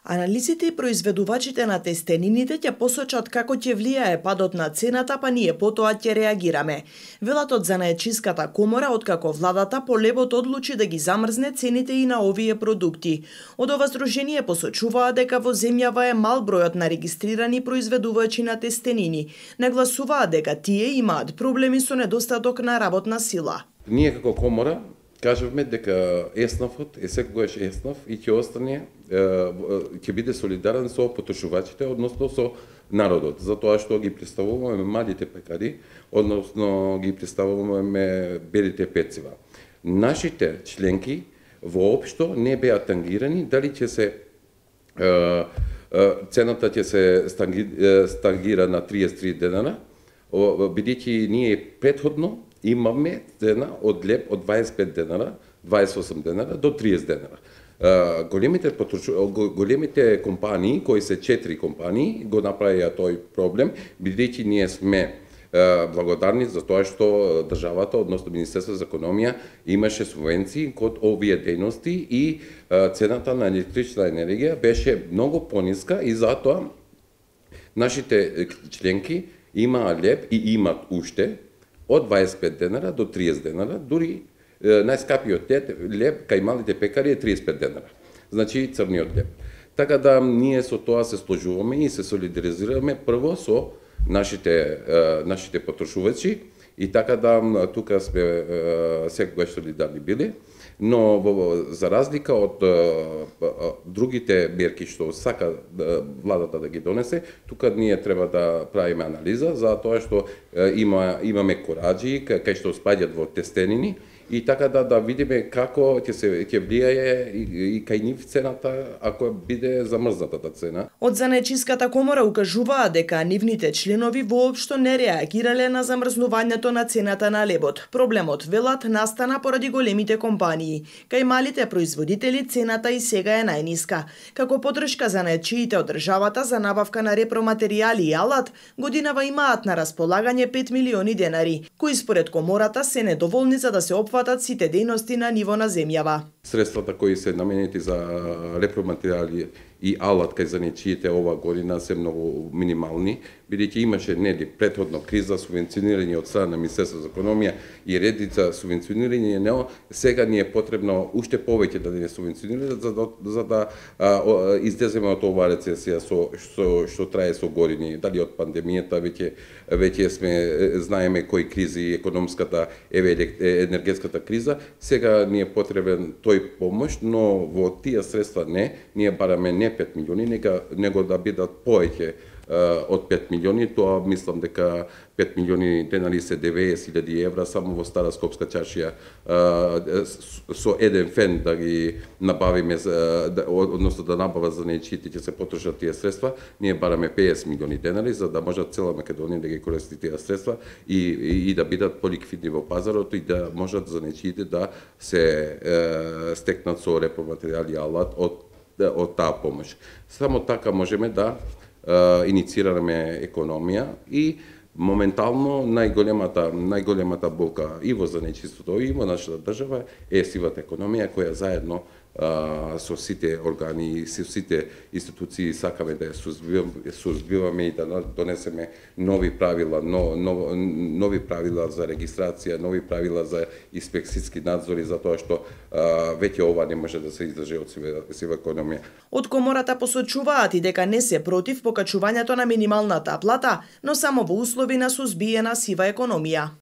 Анализите и произведувачите на тестенините ќе посочат како ќе влијае падот на цената, па ние потоа ќе реагираме. Велат од Занаечиската комора, откако владата полебот одлучи да ги замрзне цените и на овие продукти. Од ова здружение посочуваа дека во земјава е мал бројот на регистрирани произведувачи на тестенини. Нагласуваа дека тие имаат проблеми со недостаток на работна сила. Ние како комора кажавме дека еснавот е секогаш еснав и ќе остане, ќе биде солидарен со потрошувачите, односно со народот, затоа што ги представуваме малите пекари, односно ги представуваме белите пецива. Нашите членки воопшто не беа тангирани дали ќе се цената ќе се стангира на 33 денара, бидејќи ние претходно имаме цена од леп од 25 денара, 28 денара до 30 денара. Големите компании, кои се 4 компании, го направија тој проблем, бидејќи ние сме благодарни за тоа што државата, односно Министерството за економија, имаше субвенции код овие дејности и цената на електрична енергија беше многу пониска и затоа нашите членки имаа леп и имат уште од 25 денара до 30 денара, дури најскапиот леп кај малите пекари е 35 денара. Значи црниот леп. Така да ние со тоа се сложуваме и се солидаризираме прво со нашите потрошувачи и така да тука сме секогаш солидарни били, но за разлика од другите мерки што сака владата да ги донесе, тука ние треба да правиме анализа за тоа што имаме кораџи кај што спаѓаат во тестенини и така да видиме како ќе влијае и кај нив цената ако биде замрзнатата цена. Од Занаечиската комора укажуваа дека нивните членови воопшто не реагирале на замрзнувањето на цената на лебот. Проблемот, велат, настана поради големите компании. Кај малите производители цената и сега е најниска. Како подршка занаечиите од државата за набавка на репроматеријали и алат, годинава имаат на располагање 5 милиони денари, кои според комората се недоволни за да се опфатат сите дејности на ниво на земјава. Средствата кои се наменети за репроматеријали и алат кај занаечиите ова година се многу минимални, бидејќи имаше претходно криза, субвенционирање од страна на Министерството за економија и редица субвенционирање, но сега ни е потребно уште повеќе да не субвенционираат за да излеземе од оваа рецесија што трае со години, дали од пандемијата, веќе знаеме кои кризи, економската, енергетската криза, сега ни е потребен тој помош, но во тие средства ние бараме не 5 милиони, него да бидат повеќе од 5 милиони, тоа мислам дека 5 милиони денари се 90.000 евра само во Стара Скопска чаршија со еден фен да ги набавиме, односно да набават занаечиите ќе се потрошат тие средства, ние бараме 50 милиони денари за да можат цела Македонија да ги користи тие средства и да бидат поликвидни во пазарот и да можат занаечиите да се стекнат со репроматеријали и алат од таа помош. Само така можеме да иницираме економија и моментално најголемата болка и во занаечиството и во нашата држава е сивата економија која заедно со сите органи и со сите институции сакаме да ја сузбиваме и да донесеме нови правила, нови правила за регистрација, нови правила за инспекцијски надзори, затоа што веќе ова не може да се издржи од сива економија. Од комората посочуваат и дека не се против покачувањето на минималната плата, но само во услови на сузбиена сива економија.